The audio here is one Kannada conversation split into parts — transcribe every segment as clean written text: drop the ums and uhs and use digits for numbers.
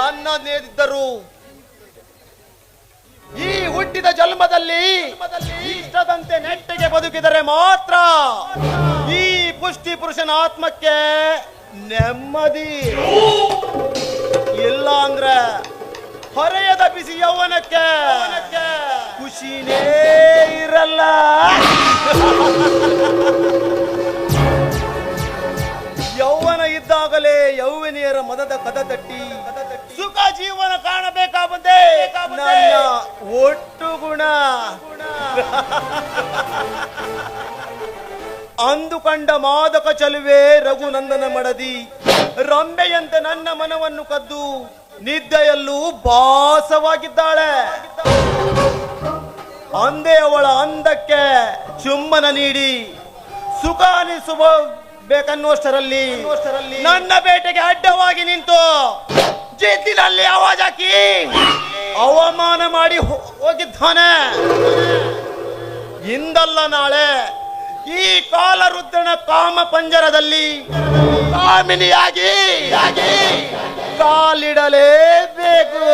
ನನ್ನದಿದ್ದರು ಈ ಹುಟ್ಟಿದ ಜನ್ಮದಲ್ಲಿ ಇಷ್ಟದಂತೆ ನೆಟ್ಟಿಗೆ ಬದುಕಿದರೆ ಮಾತ್ರ ಈ ಪುಷ್ಟಿ ಪುರುಷನ ಆತ್ಮಕ್ಕೆ ನೆಮ್ಮದಿ. ಇಲ್ಲ ಅಂದ್ರೆ ಹೊರೆಯದ ಬಿಸಿ ಯೌವನಕ್ಕೆ ಖುಷಿನೇ ಇರಲ್ಲ. ಯೌವನ ಇದ್ದಾಗಲೇ ಯೌವನಿಯರ ಮದದ ಕದ ತಟ್ಟಿ ಸುಖ ಜೀವನ ಕಾಣಬೇಕಾದಂತೆ ನನ್ನ ಒಟ್ಟು ಗುಣ ಅಂದುಕೊಂಡ ಮಾದಕ ಚಲುವೆ ರಘುನಂದನ ಮಡದಿ ರಂಬೆಯಂತೆ ನನ್ನ ಮನವನ್ನು ಕದ್ದು ನಿದ್ದೆಯಲ್ಲೂ ಭಾಸವಾಗಿದ್ದಾಳೆ. ಅಂದೇ ಅವಳ ಅಂದಕ್ಕೆ ಚುಂಬನ ನೀಡಿ ಸುಖ ಅನಿಸುವ ಬೇಕನ್ನುವಷ್ಟರಲ್ಲಿ ನನ್ನ ಬೇಟೆಗೆ ಅಡ್ಡವಾಗಿ ನಿಂತು ಜಿದ್ದಿನಲ್ಲಿ ಆವಾಜ್ ಹಾಕಿ ಅವಮಾನ ಮಾಡಿ ಹೋಗಿದ್ದಾನೆ. ಇಂದಲ್ಲ ನಾಳೆ ಈ ಕಾಲರುದ್ರನ ಕಾಮ ಪಂಜರದಲ್ಲಿ ಕಾಮಿನಿಯಾಗಿ ಕಾಲಿಡಲೇಬೇಕು.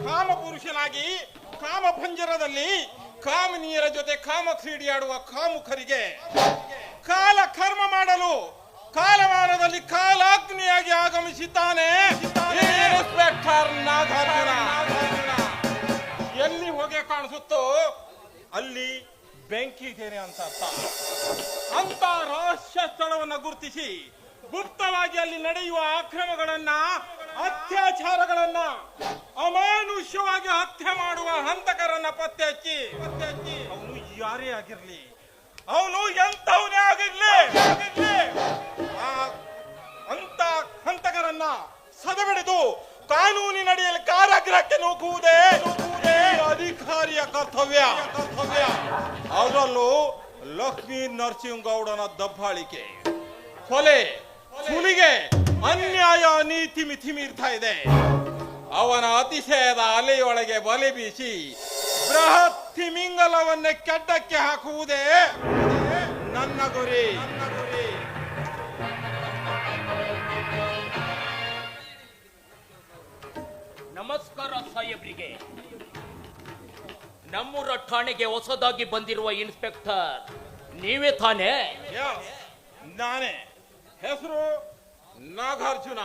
ಕಾಮ ಪುರುಷನಾಗಿ ಕಾಮ ಭಂಜರದಲ್ಲಿ ಕಾಮಿನಿಯರ ಜೊತೆ ಕಾಮ ಕ್ರೀಡೆಯಾಡುವ ಕಾಮುಕರಿಗೆ ಕಾಲ ಕರ್ಮ ಮಾಡಲು ಕಾಲಮಾನದಲ್ಲಿ ಕಾಲಾಗ್ನಿಯಾಗಿ ಆಗಮಿಸಿದ್ದಾನೆ ಇನ್ಸ್ಪೆಕ್ಟರ್ ನಾಗಾರ್ಜುನ. ಎಲ್ಲಿ ಹೊಗೆ ಕಾಣಿಸುತ್ತೋ ಅಲ್ಲಿ ಬೆಂಕಿ ಇದ್ದೇನೆ ಅಂತ ಅರ್ಥ. ಅಂತ ರಹಸ್ಯ ಸ್ಥಳವನ್ನು ಗುರುತಿಸಿ ಗುಪ್ತವಾಗಿ ಅಲ್ಲಿ ನಡೆಯುವ ಅಕ್ರಮಗಳನ್ನ ಅತ್ಯಾಚಾರಗಳನ್ನ ಅಮಾನುಷ್ಯವಾಗಿ ಹತ್ಯೆ ಮಾಡುವ ಹಂತಕರನ್ನ ಪತ್ತೆ ಹಚ್ಚಿ ಅವನು ಯಾರೇ ಆಗಿರ್ಲಿ, ಅವನು ಎಂತವನೇ ಆಗಿರ್ಲಿ, ಅಂತ ಹಂತಕರನ್ನ ಸದೆಬಡಿದು ಕಾನೂನಿನಡಿಯಲ್ಲಿ ಕಾರಾಗೃಹಕ್ಕೆ ನೂಕುವುದೇ ಅಧಿಕಾರಿಯ ಕರ್ತವ್ಯ. ಅದರಲ್ಲೂ ಲಕ್ಷ್ಮೀ ನರಸಿಂಹಗೌಡನ ದಬ್ಬಾಳಿಕೆ, ಕೊಲೆ, ಸುಲಿಗೆ, ಅನ್ಯಾಯ, ನೀತಿ ಮಿತಿ ಮೀರ್ತಾ ಇದೆ. ಅವನ ಅತಿಶಯದ ಅಲೆಯೊಳಗೆ ಬಲೆ ಬೀಸಿ ಬೃಹತ್ ತಿಮಿಂಗಲವನ್ನೇ ಕೆಡ್ಡಕ್ಕೆ ಹಾಕುವುದೇ ನನ್ನ ಗುರಿ. ನಮಸ್ಕಾರ ಸಾಹೇಬ್ರಿಗೆ. ನಮ್ಮೂರ ಠಾಣೆಗೆ ಹೊಸದಾಗಿ ಬಂದಿರುವ ಇನ್ಸ್ಪೆಕ್ಟರ್ ನೀವೇ ತಾನೇ? ನಾನೇ. ಹೆಸರು ನಾಗಾರ್ಜುನ.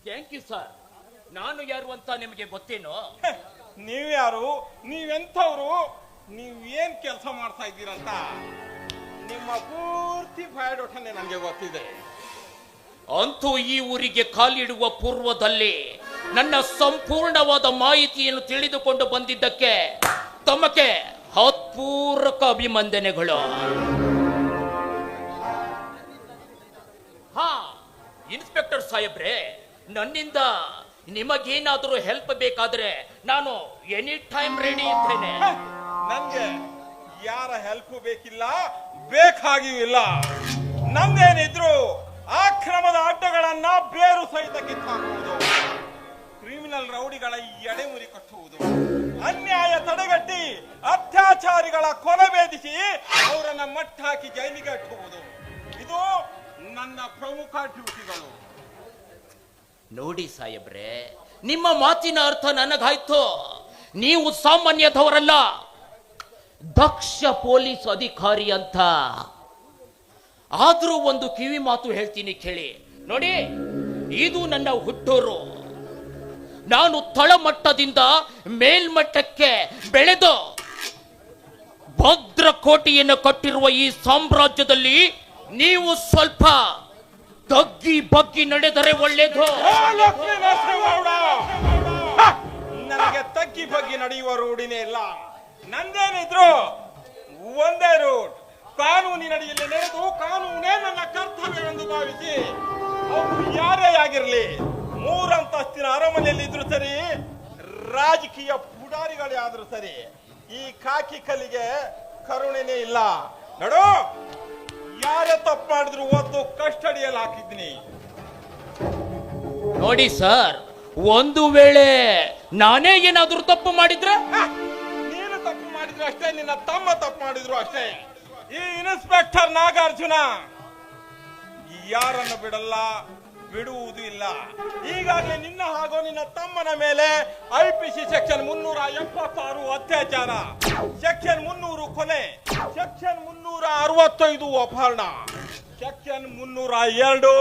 Thank you sir. ನಾನು ಯಾರು ಅಂತ ನಿಮಗೆ ಗೊತ್ತೇನೋ? ನೀವ್ಯಾರು, ನೀವೆಂಥವ್ರು, ನೀವೇನ್ ಕೆಲಸ ಮಾಡ್ತಾ ಇದ್ದೀರಂತ ನಿಮ್ಮ ಪೂರ್ತಿ ಬಯೋಡಾಟನೆ ನನಗೆ ಗೊತ್ತಿದೆ. ಅಂತೂ ಈ ಊರಿಗೆ ಕಾಲಿಡುವ ಪೂರ್ವದಲ್ಲಿ ನನ್ನ ಸಂಪೂರ್ಣವಾದ ಮಾಹಿತಿಯನ್ನು ತಿಳಿದುಕೊಂಡು ಬಂದಿದ್ದಕ್ಕೆ ತಮಗೆ ಹತ್ಪೂರ್ವಕ ಅಭಿನಂದನೆಗಳು. ಹಾ ಇನ್ಸ್ಪೆಕ್ಟರ್ ಸಾಹೇಬ್ರೆ, ನನ್ನಿಂದ ನಿಮಗೇನಾದರೂ ಹೆಲ್ಪ್ ಬೇಕಾದ್ರೆ ನಾನು ಎನಿ ಟೈಮ್ ರೆಡಿ ಇದ್ದೇನೆ. ನನ್ಗೆ ಯಾರ ಹೆಲ್ಪ್ ಬೇಕಿಲ್ಲ, ಬೇಕಾಗಿಯೂ ಇಲ್ಲ. ನಮ್ದೇನಿದ್ರು ಆಕ್ರಮದ ಅಡ್ಡಗಳನ್ನ ಬೇರು ಸಹಿತ ಕಿತ್ತಾಕುವುದು, ಕ್ರಿಮಿನಲ್ ರೌಡಿಗಳ ಎಡೆಮುರಿ ಕಟ್ಟುವುದು, ಅನ್ಯಾಯ ತಡೆಗಟ್ಟಿ ಅತ್ಯಾಚಾರಿಗಳ ಕೊಲೆಬೇಧಿಸಿ ಅವರನ್ನ ಮಟ್ಟಾಕಿ ಜೈಲಿಗೆ ಅಟ್ಟುವುದು, ಇದು ನನ್ನ ಪ್ರಮುಖ ಡ್ಯೂಟಿಗಳು. ನೋಡಿ ಸಾಹೇಬ್ರೆ, ನಿಮ್ಮ ಮಾತಿನ ಅರ್ಥ ನನಗಾಯ್ತು. ನೀವು ಸಾಮಾನ್ಯದವರಲ್ಲ, ದಕ್ಷ ಪೊಲೀಸ್ ಅಧಿಕಾರಿ ಅಂತ. ಆದ್ರೂ ಒಂದು ಕಿವಿ ಮಾತು ಹೇಳ್ತೀನಿ ಕೇಳಿ. ನೋಡಿ, ಇದು ನನ್ನ ಹುಟ್ಟೂರು. ನಾನು ತಳಮಟ್ಟದಿಂದ ಮೇಲ್ಮಟ್ಟಕ್ಕೆ ಬೆಳೆದು ಭದ್ರಕೋಟೆಯನ್ನು ಕಟ್ಟಿರುವ ಈ ಸಾಮ್ರಾಜ್ಯದಲ್ಲಿ ನೀವು ಸ್ವಲ್ಪ ತಗ್ಗಿ ಬಗ್ಗಿ ನಡೆದರೆ ಒಳ್ಳೆಯದು. ನನಗೆ ತಗ್ಗಿ ಬಗ್ಗಿ ನಡೆಯುವ ರೂಢಿನೇ ಇಲ್ಲ. ನಂದೇನಿದ್ರು ಒಂದೇ ರೂಟ್, ಕಾನೂನಿನಡಿಯಲ್ಲಿ ನಡೆದು ಕಾನೂನೇ ನನ್ನ ಕರ್ತವ್ಯವೆಂದು ಭಾವಿಸಿ ಅವರು ಯಾರೇ ಆಗಿರಲಿ ಮೂರಂತಸ್ತಿನ ಅರಮನೆಯಲ್ಲಿ ಇದ್ರು ಸರಿ, ರಾಜಕೀಯ ಪುಡಾರಿಗಳೇ ಆದ್ರೂ ಸರಿ, ಈ ಕಾಕಿ ಕಲಿಗೆ ಕರುಣೆನೇ ಇಲ್ಲ. ನೋಡು, ಯಾರೇ ತಪ್ಪು ಮಾಡಿದ್ರು ಒದ್ದು ಕಸ್ಟಡಿಯಲ್ಲಿ ಹಾಕಿದ್ದೀನಿ. ನೋಡಿ ಸರ್, ಒಂದು ವೇಳೆ ನಾನೇ ಏನಾದ್ರೂ ತಪ್ಪು ಮಾಡಿದ್ರೆ ನೀನು ತಪ್ಪು ಮಾಡಿದ್ರು ಅಷ್ಟೇ, ನಿನ್ನ ತಮ್ಮ ತಪ್ಪು ಮಾಡಿದ್ರು ಅಷ್ಟೇ. ಈ ಇನ್ಸ್ಪೆಕ್ಟರ್ ನಾಗಾರ್ಜುನ ಯಾರನ್ನು ಬಿಡಲ್ಲ, ಬಿಡುವುದು ಇಲ್ಲ. ಈಗಾಗಲೇ ನಿನ್ನ ಹಾಗೂ ನಿನ್ನ ತಮ್ಮನ ಮೇಲೆ IPC ಸೆಕ್ಷನ್ 376 ಅತ್ಯಾಚಾರ, ಸೆಕ್ಷನ್ 300 ಕೊಲೆ, ಸೆಕ್ಷನ್ 365 ಅಪಹರಣ, ಸೆಕ್ಷನ್ 302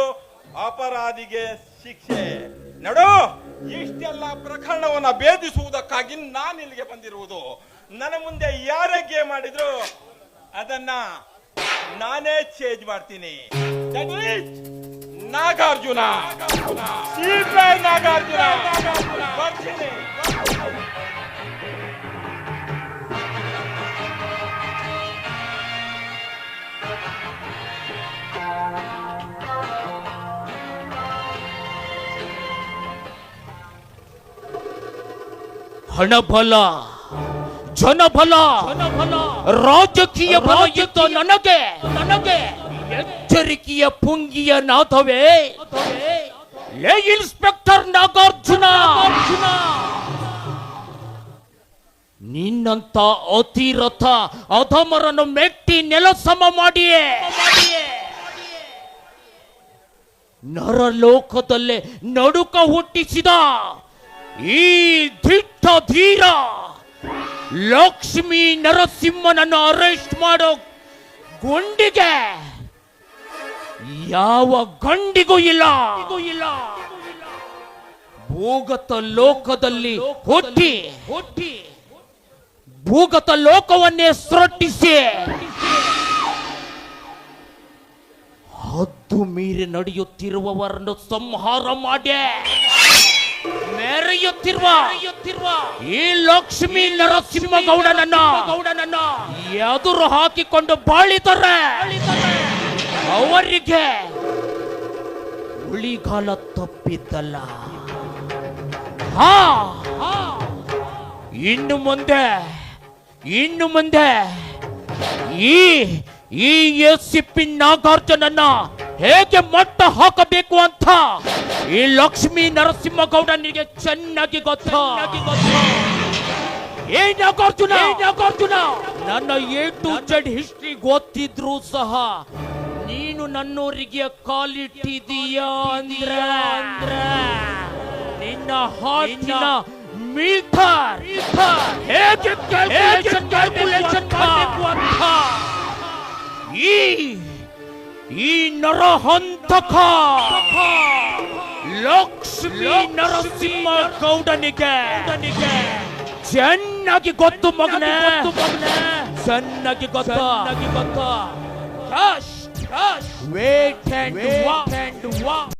ಅಪರಾಧಿಗೆ ಶಿಕ್ಷೆ. ನೋಡು, ಇಷ್ಟೆಲ್ಲ ಪ್ರಕರಣವನ್ನ ಭೇದಿಸುವುದಕ್ಕಾಗಿ ನಾನು ಇಲ್ಲಿಗೆ ಬಂದಿರುವುದು. ನನ್ನ ಮುಂದೆ ಯಾರೇ ಮಾಡಿದ್ರು ಅದನ್ನ ನಾನೇ ಚೇಂಜ್ ಮಾಡ್ತೀನಿ. ನಾಗಾರ್ಜುನ, CPI ನಾಗಾರ್ಜುನ, ಬರ್ತೀನಿ. ಹಣಬಲ, ಜನಬಲ, ರಾಜಕೀಯ ಬಲ ಇದ್ದ ನನಗೆ ಎಚ್ಚರಿಕೆಯ ಪುಂಗಿಯ ನಾಥವೇ ಲೇ ಇನ್ಸ್ಪೆಕ್ಟರ್ ನಾಗಾರ್ಜುನ. ನಿನ್ನಂತ ಅತಿರಥ ಅಧಮರನ್ನು ಮೆಟ್ಟಿ ನೆಲಸಮ ಮಾಡಿಯೇ ನರಲೋಕದಲ್ಲೇ ನಡುಕ ಹುಟ್ಟಿಸಿದ ಈ ದಿಟ್ಟ ಧೀರ ಲಕ್ಷ್ಮೀ ನರಸಿಂಹನನ್ನು ಅರೆಸ್ಟ್ ಮಾಡೋ ಗುಂಡಿಗೆ ಯಾವ ಗಂಡಿಗೂ ಇಲ್ಲ. ಭೂಗತ ಲೋಕದಲ್ಲಿ ಹುಟ್ಟಿ ಭೂಗತ ಲೋಕವನ್ನೇ ಸೃಷ್ಟಿಸಿ ಹದ್ದು ಮೀರಿ ನಡೆಯುತ್ತಿರುವವರನ್ನು ಸಂಹಾರ ಮಾಡಿ ಮೆರೆಯುತ್ತಿರುವ ಈ ಲಕ್ಷ್ಮೀ ನರಸಿಂಹಗೌಡನನ್ನ ಎದುರು ಹಾಕಿಕೊಂಡು ಬಾಳಿದರೆ ಅವರಿಗೆ ಉಳಿಗಾಲ ತಪ್ಪಿದ್ದಲ್ಲ. ಇನ್ನು ಮುಂದೆ ಈ SCP ನಾಗಾರ್ಜುನನ್ನ ಹೇಗೆ ಮಟ್ಟ ಹಾಕಬೇಕು ಅಂತ ಈ ಲಕ್ಷ್ಮೀ ನರಸಿಂಹಗೌಡನಿಗೆ ಚೆನ್ನಾಗಿ ಗೊತ್ತು. ಏ ನಾಗಾರ್ಜುನ, ನನ್ನ A to Z ಹಿಸ್ಟ್ರಿ ಗೊತ್ತಿದ್ರು ಸಹ ನೀನು ನನ್ನೂರಿಗೆ ಕಾಲಿಟ್ಟಿದೀಯಾ ಅಂದ್ರೆ ನಿನ್ನ ಹಾರ್ಟಿನ ಮೀಟರ್ ಹೇಗೆ ಕ್ಯಾಲ್ಕುಲೇಷನ್ ಮಾಡಬೇಕು ಅಂತ ಈ ನರಹಂತಕ ಲಕ್ಷ್ಮೀ ನರಸಿಂಹ ಗೌಡನಿಗೆ ಚೆನ್ನಾಗಿ ಗೊತ್ತು ಮಗನೇ, ಚೆನ್ನಾಗಿ ಗೊತ್ತು. Wait and watch.